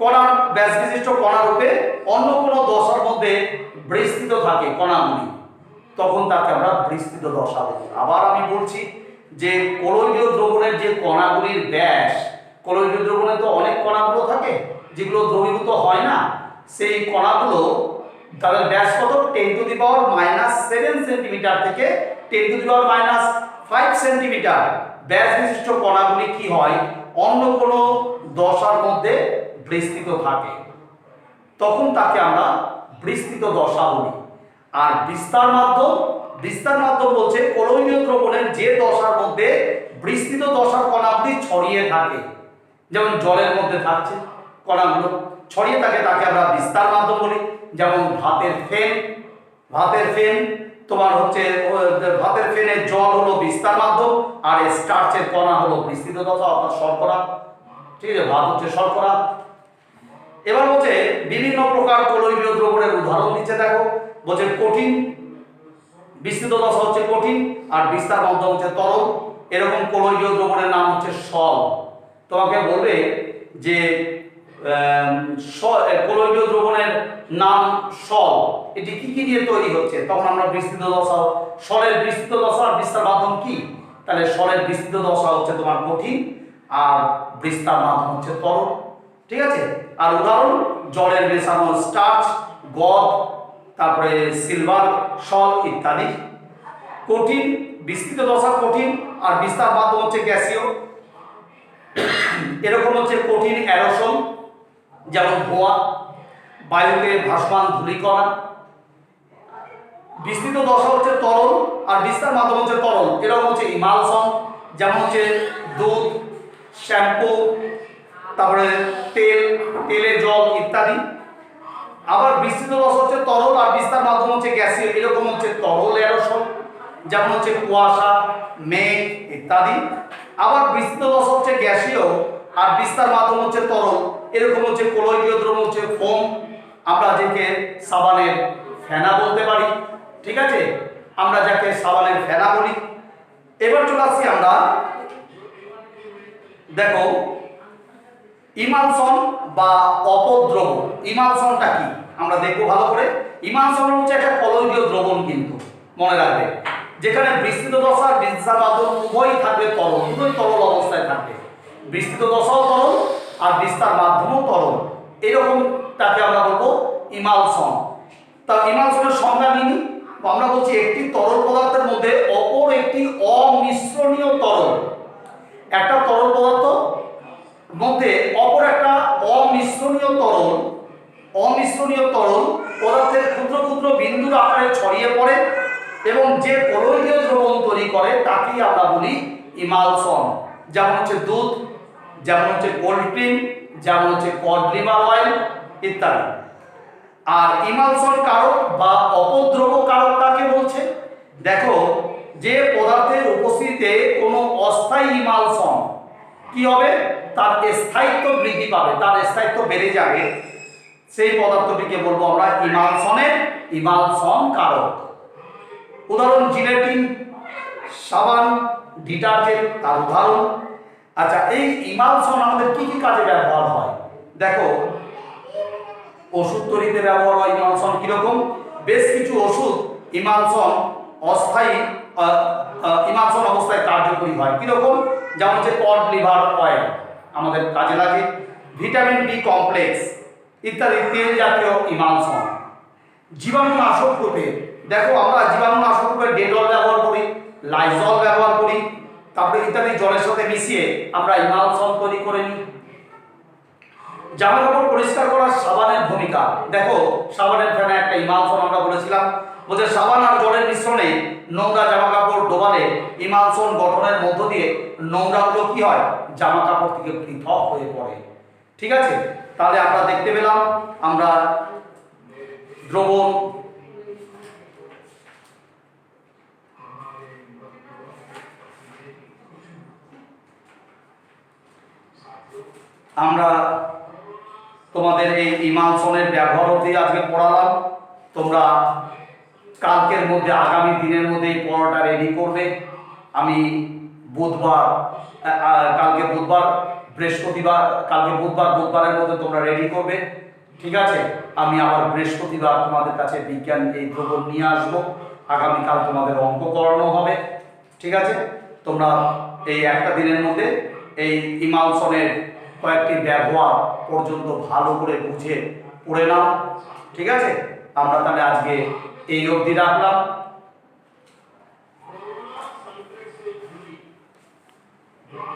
কণার ব্যাস বিশিষ্ট কণা রূপে অন্য কোনো দশার মধ্যে বিস্তৃত থাকে কণাগুলি, তখন তাকে আমরা বিস্তৃত দশা বলি। আবার আমি বলছি যে কলোইডীয় দ্রবণের যে কণাগুলির ব্যাস, কলোইডীয় দ্রবণে তো অনেক কণাগুলো থাকে যেগুলো দ্রবীভূত হয় না, সেই কণাগুলো তাদের ব্যাস কত? 10⁻⁻7 সেন্টিমিটার থেকে 10⁻⁻5 সেন্টিমিটার ব্যাস বিশিষ্ট কণাগুলি কি হয়? অন্য কোনো দশার মধ্যে বিস্তৃত থাকে, তখন তাকে আমরা বিস্তৃত দশা বলি। আর বিস্তার মাধ্যম, বিস্তার মাধ্যম বলছে কলোইডীয় দ্রবণের যে দশার মধ্যে বিস্তৃত দশার কণাগুলি ছড়িয়ে থাকে, যেমন জলের মধ্যে থাকছে কণাগুলো ছড়িয়ে থাকে, তাকে আমরা বিস্তার মাধ্যম বলি। যেমন ভাতের ফেন, ভাতের ফেন তোমার হচ্ছে ভাতের ফেনের জল হলো বিস্তার মাধ্যম, আর স্টার্চের কণা হলো বিস্তৃত দশা অর্থাৎ শর্করা। ঠিক আছে? ভাত হচ্ছে শর্করা। এবার বলছে বিভিন্ন প্রকার কলোইডীয় দ্রবণের উদাহরণ দিচ্ছে। দেখো বলছে কঠিন, বিস্তৃত দশা হচ্ছে কঠিন, আর বিস্তার মাধ্যম হচ্ছে তরল। এরকম কলোইডীয় দ্রবণের নাম হচ্ছে সল। তোমাকে বলবে যে কলোইডীয় দ্রবণের নাম সল, এটি কি কি দিয়ে তৈরি হচ্ছে, তখন আমরা বিস্তৃত দশা, সলের বিস্তৃত দশা আর বিস্তার মাধ্যম কি? তাহলে সলের বিস্তৃত দশা হচ্ছে তোমার কঠিন, আর বিস্তার মাধ্যম হচ্ছে তরল। ঠিক আছে? আর উদাহরণ জলের মেশানো স্টার্চ, গদ, তারপরে সিলভার সল ইত্যাদি। কঠিন, বিস্তৃত দশা কঠিন, আর বিস্তার মাধ্যম হচ্ছে গ্যাসীয়। এরকম হচ্ছে কঠিন অ্যারোসল, যেমন ধোঁয়া, বায়ুতে ভাসমান ধূলিকণা। বিস্তৃত দশা হচ্ছে তরল, আর বিস্তার মাধ্যম হচ্ছে তরল। এরকম হচ্ছে ইমালশন, যেমন হচ্ছে দুধ, শ্যাম্পু, তারপরে তেল, তেলে জল ইত্যাদি। আবার বিস্তৃত দশা হচ্ছে তরল, আর বিস্তার মাধ্যম হচ্ছে গ্যাসীয়। এরকম হচ্ছে তরল অ্যারোসল, যেমন হচ্ছে কুয়াশা, মেঘ ইত্যাদি। আবার বিস্তৃত দশা হচ্ছে গ্যাসীয়, আর বিস্তার মাধ্যম হচ্ছে তরল। এরকম হচ্ছে কলোইডীয় দ্রবণ হচ্ছে ফোম, আমরা যাকে সাবানের ফেনা বলতে পারি। ঠিক আছে, আমরা যাকে সাবানের ফেনা বলি। এবার চলে আসছি আমরা, দেখো ইমালশন বা অপদ্রব। ইমালশনটা কি আমরা দেখবো ভালো করে। ইমালশন হচ্ছে একটা কলোইডীয় দ্রবণ, কিন্তু মনে রাখবে যেখানে বিস্তৃত দশা আর বিস্তার মাধ্যম উভয়ই থাকবে তরল, দুটোই তরল অবস্থায় থাকবে। বিস্তৃত দশাও তরল আর বিস্তার মাধ্যমও তরল, এরকম তাকে আমরা বলবো ইমালশন। তা ইমালশনের সংজ্ঞা নিই, আমরা বলছি একটি তরল পদার্থের মধ্যে অপর একটি অমিশ্রণীয় তরল, একটা তরল পদার্থ মধ্যে অপর একটা অমিশ্রণীয় তরল পদার্থের ক্ষুদ্র ক্ষুদ্র বিন্দুর আকারে ছড়িয়ে পড়ে এবং যে কলোইডীয় দ্রবণ তৈরি করে তাকেই আমরা বলি ইমালশন। যেমন হচ্ছে দুধ, যেমন হচ্ছে কোল্ড ক্রিম, যেমন হচ্ছে কড লিভার অয়েল ইত্যাদি। আর ইমালশন কারক বা অপদ্রব কারক কাকে বলছে? দেখো, যে পদার্থের উপস্থিতিতে কোনো অস্থায়ী ইমালশন কি হবে, তার স্থায়িত্ব বৃদ্ধি পাবে, তার স্থায়িত্ব বেড়ে যাবে, সেই পদার্থটিকে বলবো আমরা ইমালশন কারক। উদাহরণ জিলেটিন, সাবান, ডিটারজেন্ট তার উদাহরণ। আচ্ছা, এই ইমালশন আমাদের কি কি কাজে ব্যবহার হয়? দেখো, ওষুধ তৈরিতে ব্যবহার হয় ইমালশন। কিরকম? বেশ কিছু ওষুধ ইমালশন অস্থায়ী ইমালশন অবস্থায় কার্যকরী হয়। কিরকম? যেমন হচ্ছে কড লিভার অয়েল আমাদের কাজে লাগে, ভিটামিন বি কমপ্লেক্স ইত্যাদি তেল জাতীয় ইমালশন। জীবাণুনাশক রূপে দেখো, আমরা জীবাণুনাশক রূপে ডেটল ব্যবহার করি, লাইজল ব্যবহার করি, তারপরে ইত্যাদি জলের সাথে মিশিয়ে আমরা ইমালশন তৈরি করে নিই। জামা কাপড় পরিষ্কার করার সাবানের ভূমিকা দেখো, সাবানের ফেনা একটা ইমালশন আমরা বলেছিলাম। বলছে সাবান আর জলের মিশ্রণে নোংরা জামা কাপড় ডোবালে ইমালশন গঠনের মধ্য দিয়ে নোংরাগুলো কি হয়, জামা কাপড় থেকে পৃথক হয়ে পড়ে। ঠিক আছে, তাহলে আমরা দেখতে পেলাম আমরা দ্রবণ, আমরা তোমাদের এই ইমালশনের ব্যবহার অবধি আজকে পড়ালাম। তোমরা কালকের মধ্যে, আগামী দিনের মধ্যে এই পড়াটা রেডি করবে। আমি বুধবার, কালকে বুধবার, বৃহস্পতিবার, কালকে বুধবারের মধ্যে তোমরা রেডি করবে। ঠিক আছে, আমি আবার বৃহস্পতিবার তোমাদের কাছে বিজ্ঞান এই দ্রবণ নিয়ে আসবো। আগামীকাল তোমাদের অঙ্ক করানো হবে। ঠিক আছে, তোমরা এই একটা দিনের মধ্যে এই ইমালশনের কয়েকটি ব্যবহার পর্যন্ত ভালো করে বুঝে পড়ে নাও। ঠিক আছে, আমরা তাহলে আজকে এই অবধি রাখলাম।